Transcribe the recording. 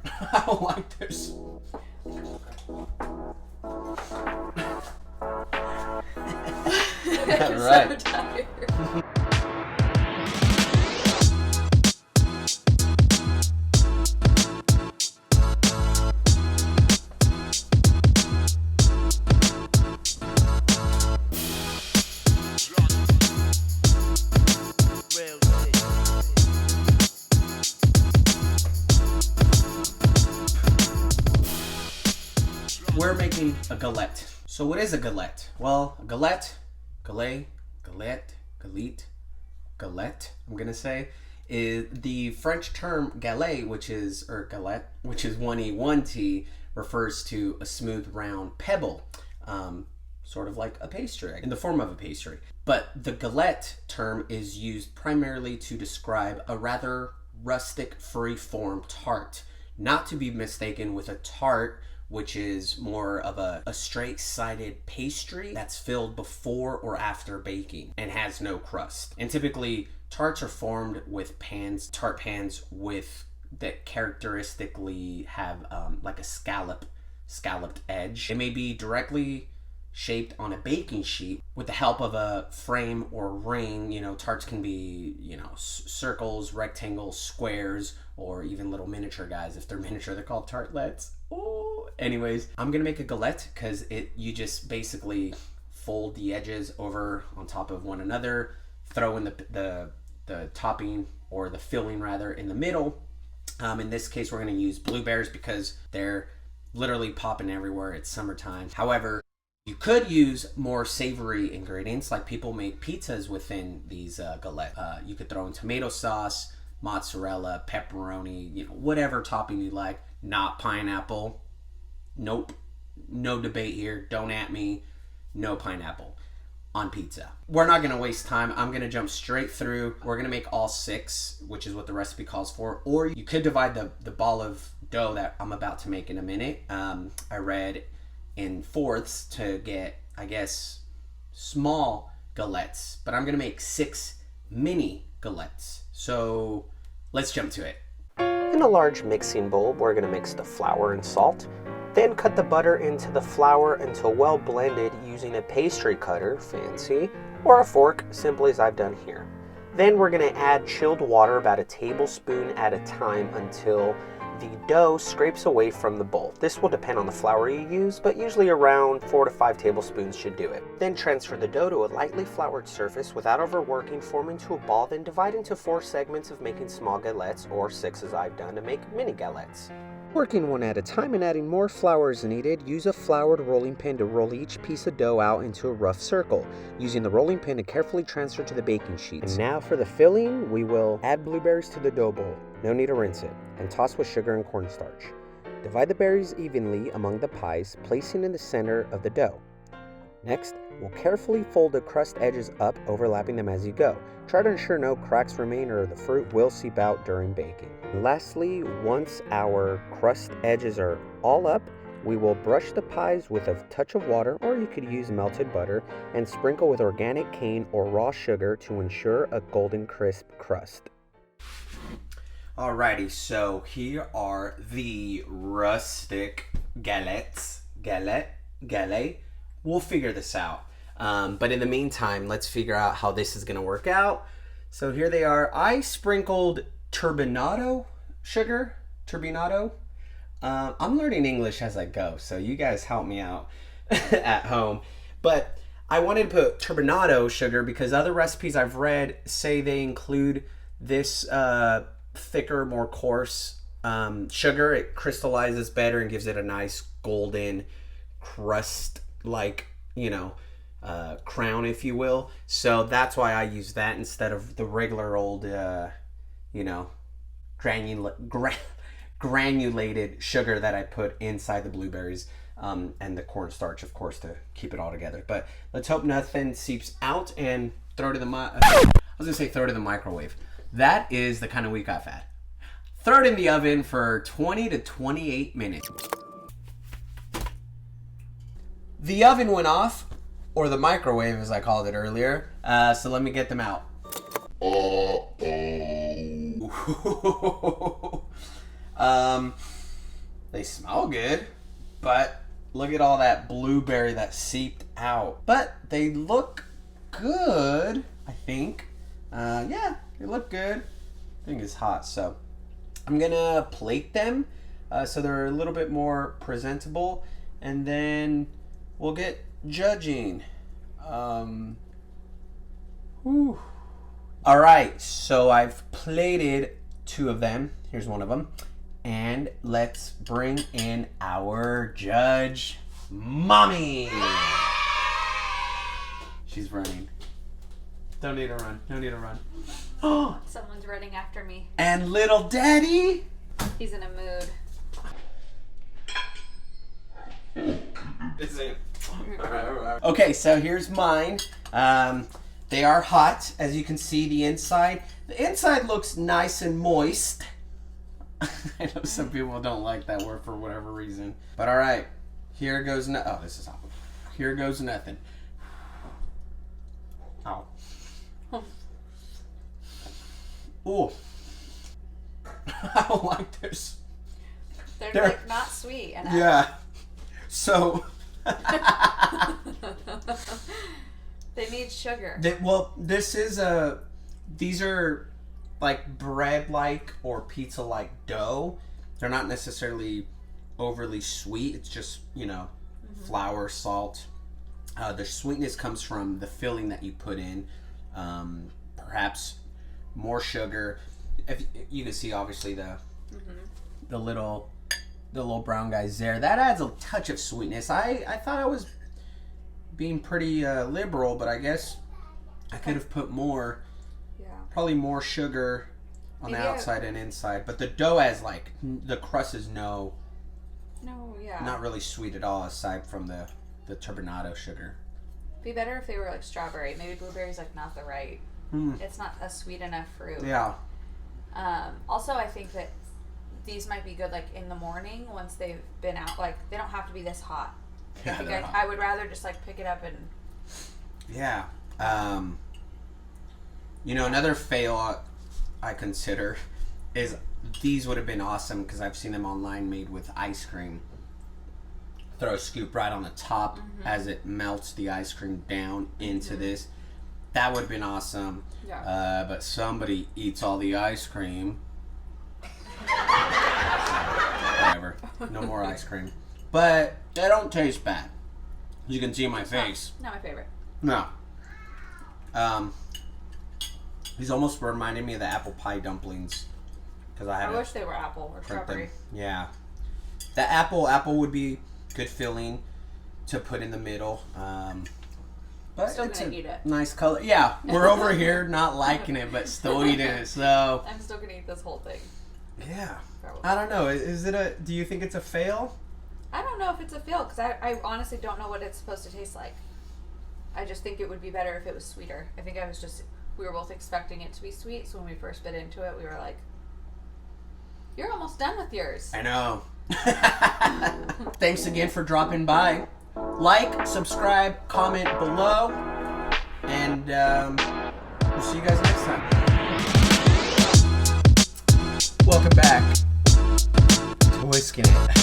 I don't like this. I'm Right. so tired. We're making a galette. So what is a galette? Well, a galette, galette, I'm gonna say, is the French term galette, which is galette, which is 1E1T, refers to a smooth round pebble, sort of like a pastry, in the form of a pastry. But the galette term is used primarily to describe a rather rustic, free-form tart, not to be mistaken with a tart, which is more of a straight-sided pastry that's filled before or after baking and has no crust. And typically, tarts are formed with tart pans with that characteristically have like a scalloped edge. It may be directly shaped on a baking sheet with the help of a frame or ring. You know, tarts can be, circles, rectangles, squares, or even little miniature guys. If they're miniature, they're called tartlets. Ooh. Anyways, I'm gonna make a galette because you just basically fold the edges over on top of one another, throw in the topping, or the filling rather, in the middle. In this case, we're gonna use blueberries because they're literally popping everywhere. It's summertime. However, you could use more savory ingredients, like people make pizzas within these galettes. You could throw in tomato sauce, mozzarella, pepperoni, whatever topping you like. Not pineapple. Nope. No debate here. Don't at me. No pineapple on pizza. We're not going to waste time. I'm going to jump straight through. We're going to make all 6, which is what the recipe calls for. Or you could divide the ball of dough that I'm about to make in a minute. I read in fourths to get, I guess, small galettes. But I'm going to make 6 mini galettes. So let's jump to it. In a large mixing bowl, we're going to mix the flour and salt. Then cut the butter into the flour until well blended using a pastry cutter, fancy, or a fork, simply as I've done here. Then we're going to add chilled water about a tablespoon at a time until the dough scrapes away from the bowl. This will depend on the flour you use, but usually around 4 to 5 tablespoons should do it. Then transfer the dough to a lightly floured surface without overworking, form into a ball, then divide into 4 segments of making small galettes, or 6 as I've done, to make mini galettes. Working one at a time and adding more flour as needed, use a floured rolling pin to roll each piece of dough out into a rough circle, using the rolling pin to carefully transfer to the baking sheets. And now for the filling, we will add blueberries to the dough bowl, no need to rinse it, and toss with sugar and cornstarch. Divide the berries evenly among the pies, placing in the center of the dough. Next, we'll carefully fold the crust edges up, overlapping them as you go. Try to ensure no cracks remain or the fruit will seep out during baking. And lastly, once our crust edges are all up, we will brush the pies with a touch of water, or you could use melted butter, and sprinkle with organic cane or raw sugar to ensure a golden crisp crust. Alrighty, so here are the rustic galettes. Galette. We'll figure this out. But in the meantime, let's figure out how this is going to work out. So here they are. I sprinkled turbinado sugar. I'm learning English as I go, so you guys help me out at home. But I wanted to put turbinado sugar because other recipes I've read say they include this thicker, more coarse sugar. It crystallizes better and gives it a nice golden crust, like, crown, if you will. So that's why I use that instead of the regular old, granulated sugar that I put inside the blueberries, and the cornstarch, of course, to keep it all together. But let's hope nothing seeps out and throw it to the microwave. That is the kind of week I've had. Throw it in the oven for 20 to 28 minutes. The oven went off, or the microwave as I called it earlier, so let me get them out. They smell good, but look at all that blueberry that seeped out. But they look good, I think. Yeah, they look good. I think it's hot, so I'm gonna plate them so they're a little bit more presentable, and then we'll get judging. Whew. All right, so I've plated 2 of them. Here's one of them. And let's bring in our judge, Mommy. She's running. Don't need to run. No need to run. Oh, Someone's running after me. and little daddy. He's in a mood. Is it? Okay, so here's mine. They are hot, as you can see. The inside looks nice and moist. I know some people don't like that word for whatever reason, but all right. Here goes oh, this is hot. Here goes nothing. Oh. Ooh. I don't like this. They're like not sweet enough. Yeah. So. They need sugar. These are like bread-like or pizza-like dough. They're not necessarily overly sweet. It's just, flour, salt. The sweetness comes from the filling that you put in. Perhaps more sugar. If you can see, obviously the little brown guys there. That adds a touch of sweetness. I thought I was being pretty liberal, but I guess I could have put more. Yeah. Probably more sugar on the outside and inside, but the dough has the crust is not really sweet at all, aside from the turbinado sugar. Be better if they were like strawberry. Maybe blueberry's like not the right. It's not a sweet enough fruit. Yeah. Also, I think that these might be good like in the morning once they've been out. Like they don't have to be this hot. Yeah, I would rather just like pick it up and. Yeah. Another fail I consider is these would have been awesome because I've seen them online made with ice cream. Throw a scoop right on the top as it melts the ice cream down into this. That would have been awesome. Yeah. But somebody eats all the ice cream. Whatever. No more ice cream. But they don't taste bad. As you can see in my face. Not my favorite. No. These almost reminded me of the apple pie dumplings. Because I wish they were apple or strawberry. Yeah. The apple would be good filling to put in the middle. But Still it's gonna eat it. Nice color. Yeah, we're over here not liking it, but still eating it. So I'm still gonna eat this whole thing. yeah. Probably. I don't know. Do you think it's a fail? I don't know if it's a fail because I honestly don't know what it's supposed to taste like. I just think it would be better if it was sweeter. I think we were both expecting it to be sweet, so when we first bit into it, we were like, "You're almost done with yours." I know. Thanks again for dropping by. Like, subscribe, comment below, and we'll see you guys next time. Welcome back to Whisking It.